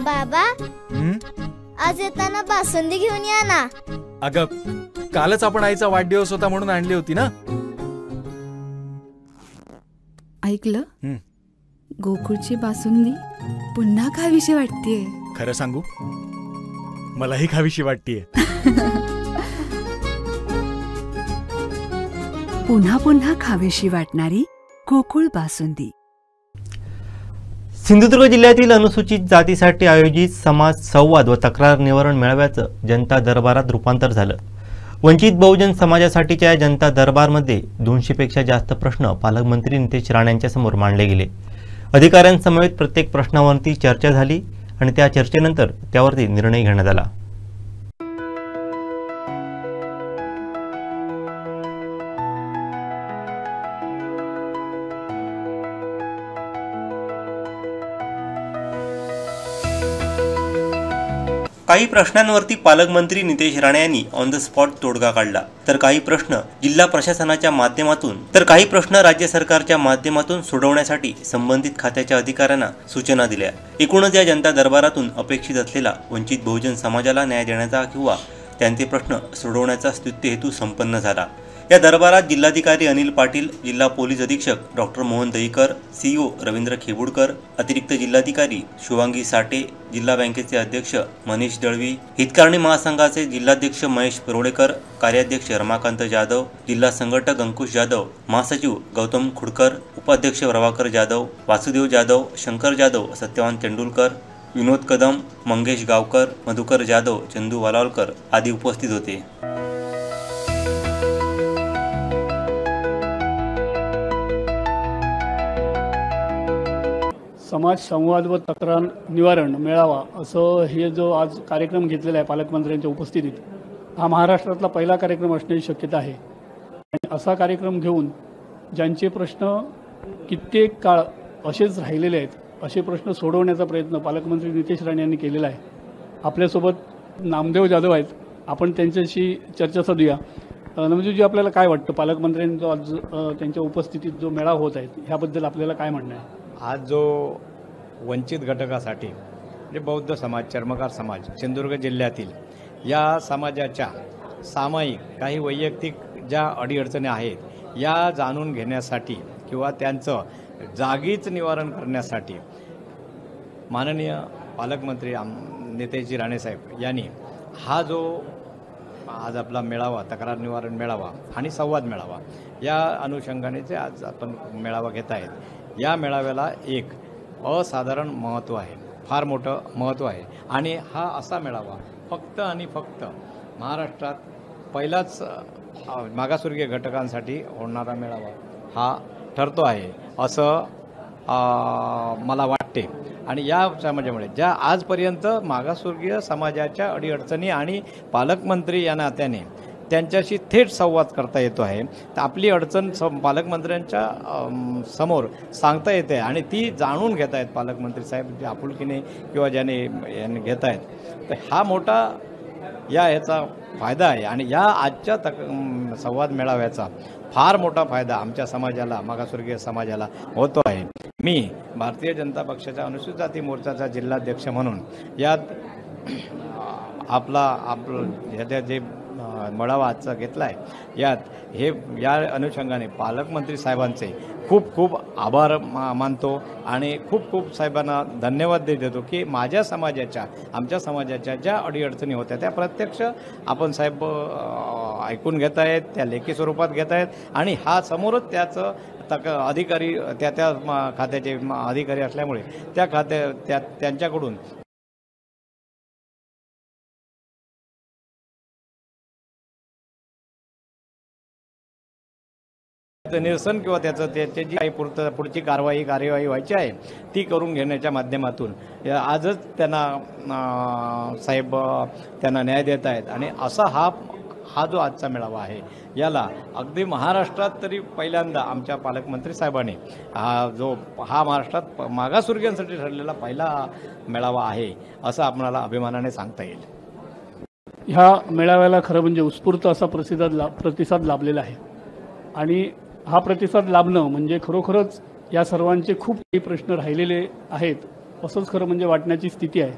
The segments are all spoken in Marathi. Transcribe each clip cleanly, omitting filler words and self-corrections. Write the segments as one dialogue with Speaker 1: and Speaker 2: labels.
Speaker 1: बाबा, आज येताना बासुंदी घेऊन या ना.
Speaker 2: अगं, कालच आपण आईचा वाढदिवस होता म्हणून आणली होती ना.
Speaker 3: ऐकलं, गोकुळची बासुंदी पुन्हा खावीशी वाटतेय.
Speaker 2: खरं सांगू, मलाही खावीशी वाटतेय.
Speaker 3: पुन्हा पुन्हा खावीशी वाटणारी गोकुळ बासुंदी.
Speaker 4: सिंधुदुर्ग जिल्ह्यातील अनुसूचित जातीसाठी आयोजित समाज संवाद व तक्रार निवारण मेळाव्याचं जनता दरबारात रूपांतर झालं. वंचित बहुजन समाजासाठीच्या जनता दरबारमध्ये 200 पेक्षा जास्त प्रश्न पालकमंत्री नितेश राणे यांच्या समोर मांडले गेले. अधिकाऱ्यांसमवेत प्रत्येक प्रश्नावरती चर्चा झाली आणि त्या चर्चेनंतर त्यावरती निर्णय घेण्यात आला. काही प्रश्नांवरती पालकमंत्री नितेश राणे यांनी ऑन द स्पॉट तोडगा काढला, तर काही प्रश्न जिल्हा प्रशासनाच्या माध्यमातून तर काही प्रश्न राज्य सरकारच्या माध्यमातून सोडवण्यासाठी संबंधित खात्याच्या अधिकाऱ्यांना सूचना दिल्या. एकूणच या जनता दरबारातून अपेक्षित असलेला वंचित बहुजन समाजाला न्याय देण्याचा किंवा त्यांचे प्रश्न सोडवण्याचा स्तुत्य हेतू संपन्न झाला. या दरबारात जिल्हाधिकारी अनिल पाटील, जिल्हा पोलीस अधीक्षक डॉक्टर मोहन दहीकर, सीईओ रवींद्र खेबुडकर, अतिरिक्त जिल्हाधिकारी शुभांगी साठे, जिल्हा बँकेचे अध्यक्ष मनीष दळवी, हितकारणी महासंघाचे जिल्हाध्यक्ष महेश पिरोळेकर, कार्याध्यक्ष रमाकांत जाधव, जिल्हा संघटक अंकुश जाधव, महासचिव गौतम खुडकर, उपाध्यक्ष प्रभाकर जाधव, वासुदेव जाधव, शंकर जाधव, सत्यवान तेंडुलकर, विनोद कदम, मंगेश गावकर, मधुकर जाधव, चंदू वालावलकर आदी उपस्थित होते.
Speaker 5: समाज संवाद व तक्रार निवारण मेळावा असं हे जो आज कार्यक्रम घेतलेला आहे पालकमंत्र्यांच्या उपस्थितीत, हा महाराष्ट्रातला पहिला कार्यक्रम असण्याची शक्यता आहे. आणि असा कार्यक्रम घेऊन ज्यांचे प्रश्न कित्येक काळ असेच राहिलेले आहेत, असे प्रश्न सोडवण्याचा प्रयत्न पालकमंत्री नितेश राणे यांनी केलेला आहे. आपल्यासोबत नामदेव जाधव आहेत, आपण त्यांच्याशी चर्चा साधूया. नामदेवजी, आपल्याला काय वाटतं, पालकमंत्र्यांचा आज त्यांच्या उपस्थितीत जो मेळावा होत आहे ह्याबद्दल आपल्याला काय म्हणणं आहे?
Speaker 6: आज जो वंचित घटकासाठी म्हणजे बौद्ध समाज, चर्मकार समाज, सिंधुदुर्ग जिल्ह्यातील या समाजाच्या सामायिक काही वैयक्तिक ज्या अडीअडचणी आहेत या जाणून घेण्यासाठी किंवा त्यांचं जागीच निवारण करण्यासाठी माननीय पालकमंत्री नितेशजी राणेसाहेब यांनी हा जो आज आपला मेळावा, तक्रार निवारण मेळावा आणि संवाद मेळावा या अनुषंगाने आज आपण मेळावा घेत आहेत. या मेळाव्याला एक असाधारण महत्त्व आहे, फार मोठं महत्त्व आहे. आणि हा असा मेळावा फक्त आणि फक्त महाराष्ट्रात पहिलाच मागासवर्गीय घटकांसाठी होणारा मेळावा हा ठरतो आहे असं मला वाटते. आणि या समाजामुळे ज्या आजपर्यंत मागासवर्गीय समाजाच्या अडीअडचणी आणि पालकमंत्री या नात्याने त्यांच्याशी थेट संवाद करता येतो आहे, तर आपली अडचण पालकमंत्र्यांच्या समोर सांगता येते आणि ती जाणून घेत आहेत पालकमंत्री साहेब जे आपुलकीने किंवा ज्याने घेत आहेत. तर हा मोठा याचा फायदा आहे. आणि या आजच्या संवाद मेळाव्याचा फार मोठा फायदा आमच्या समाजाला, मागासवर्गीय समाजाला होतो आहे. मी भारतीय जनता पक्षाच्या अनुसूचित जाती मोर्चाचा जिल्हाध्यक्ष म्हणून यात ह्याच्या जे मेळावा आजचा घेतला आहे या अनुषंगाने पालकमंत्री साहेबांचे खूप खूप आभार मानतो आणि खूप खूप साहेबांना धन्यवाद देतो की माझ्या समाजाच्या, आमच्या समाजाच्या ज्या अडीअडचणी होत्या त्या प्रत्यक्ष आपण साहेब ऐकून घेत आहेत, त्या लेखी स्वरूपात घेत आहेत. आणि हा समोरच त्याचं अधिकारी त्या खात्याचे अधिकारी असल्यामुळे त्यांच्याकडून निरसन किंवा त्याची जी काही पुढची कार्यवाही व्हायची आहे ती करून घेण्याच्या माध्यमातून आजच साहेब त्यांना न्याय देत आहेत. आणि असा हा जो आजचा मेळावा आहे याला अगदी महाराष्ट्रात तरी पहिल्यांदा आमच्या पालकमंत्री साहेबांनी हा महाराष्ट्रात मागासवर्गीयांसाठी ठरलेला पहिला मेळावा आहे असं आपल्याला अभिमानाने सांगता येईल.
Speaker 5: ह्या मेळाव्याला खरं म्हणजे उत्स्फूर्त असा प्रतिसाद लाभलेला आहे. आणि हा प्रतिसाद लाभणं म्हणजे खरोखरच या सर्वांचे खूप काही प्रश्न राहिलेले आहेत असंच खरं म्हणजे वाटण्याची स्थिती आहे.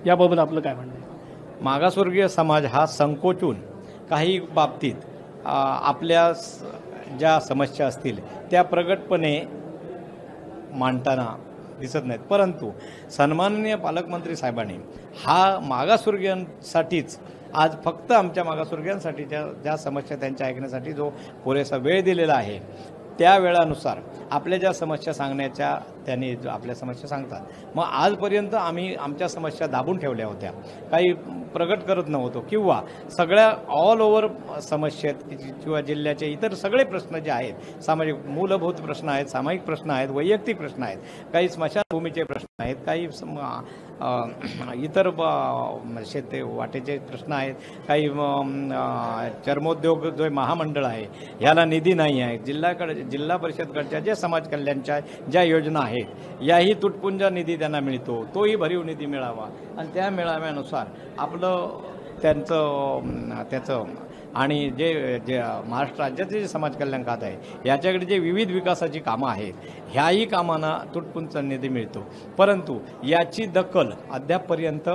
Speaker 5: याबाबत आपलं काय म्हणणं आहे?
Speaker 6: मागासवर्गीय समाज हा संकोचून काही बाबतीत आपल्या ज्या समस्या असतील त्या प्रगटपणे मांडताना दिसत नाहीत. परंतु सन्माननीय पालकमंत्री साहेबांनी हा मागासवर्गीयांसाठीच आज फक्त आमच्या मागासवर्गीयांसाठीच्या ज्या समस्या त्यांच्या ऐकण्यासाठी जो पुरेसा वेळ दिलेला आहे, त्या वेळानुसार आपल्या ज्या समस्या सांगण्याच्या त्यांनी आपल्या समस्या सांगतात. मग आजपर्यंत आम्ही आमच्या समस्या दाबून ठेवल्या होत्या, काही प्रगट करत नव्हतो किंवा सगळ्या ऑल ओव्हर समस्येत किंवा जिल्ह्याचे इतर सगळे प्रश्न जे आहेत, सामाजिक मूलभूत प्रश्न आहेत, सामायिक प्रश्न आहेत, वैयक्तिक प्रश्न आहेत, काही स्मशानभूमीचे प्रश्न आहेत, काही इतर शेती वाटेचे प्रश्न आहेत, काही चर्मोद्योग जो महामंडळ आहे ह्याला निधी नाही आहे, जिल्हा परिषदकडच्या ज्या समाज कल्याणच्या ज्या योजना आहेत याही तुटपुंज निधी त्यांना मिळतो, तोही भरीव निधी मिळावा आणि त्या मिळाव्यानुसार आपलं त्याचं आणि जे महाराष्ट्र राज्याचे जे समाज कल्याण खातं आहे याच्याकडे जे विविध विकासाची कामं आहेत ह्याही कामांना तुटपुंज निधी मिळतो. परंतु याची दखल अद्यापपर्यंत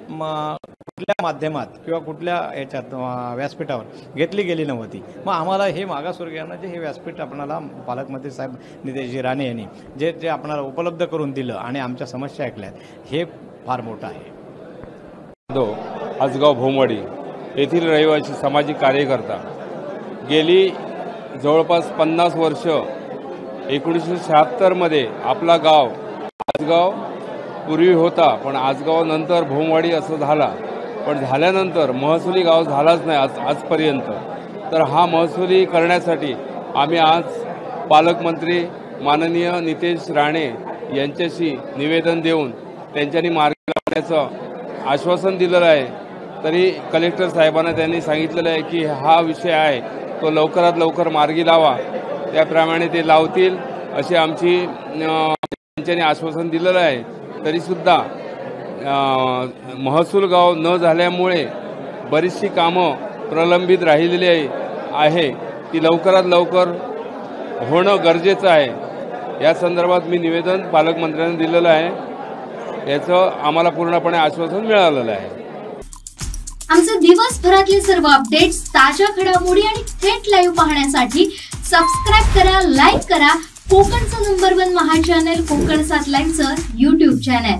Speaker 6: कुठल्या माध्यमात किंवा कुठल्या याच्यात व्यासपीठावर घेतली गेली नव्हती. मग आम्हाला हे मागासवर्गीयांना जे हे व्यासपीठ आपणाला पालकमंत्री साहेब नितेशजी राणे यांनी जे आपणाला उपलब्ध करून दिलं आणि आमच्या समस्या ऐकल्यात, हे फार मोठं आहे.
Speaker 7: आजगाव भोमवाडी येथील रहिवासी सामाजिक कार्यकर्ता. गेली जवळपास 50 वर्ष 1976मध्ये आपला गाव आजगाव पूर्वी होता, पण आजगाव नंतर भोमवाडी असं झाला. पण झाल्यानंतर महसुली गाव झालाच नाही आजपर्यंत. तर हा महसुली करण्यासाठी आम्ही आज पालकमंत्री माननीय नितेश राणे यांच्याशी निवेदन देऊन त्यांच्यानी मार्गी लावण्याचं आश्वासन दिलेलं आहे. तरी कलेक्टर साहेबांना त्यांनी सांगितलेलं आहे की हा विषय आहे तो लवकरात लवकर मार्गी लावा, त्याप्रमाणे ते लावतील असे आमची त्यांच्यानी आश्वासन दिलेलं आहे. तरीसुद्धा महसूल गाव न झाल्यामुळे बरीचशी कामं प्रलंबित राहिलेली आहे, ती लवकरात लवकर होणं गरजेचं आहे. या संदर्भात मी निवेदन पालकमंत्र्यांना दिलेलं आहे, याचं आम्हाला पूर्णपणे आश्वासन मिळालेलं आहे.
Speaker 8: आमचे दिवसभरातले सर्व अपडेट्स, ताज्या घडामोडी आणि थेट लाईव्ह पाहण्यासाठी सबस्क्राईब करा, लाईक करा कोकणचं नंबर 1 महा चॅनल कोकण 7 लाईनचं YouTube चॅनल.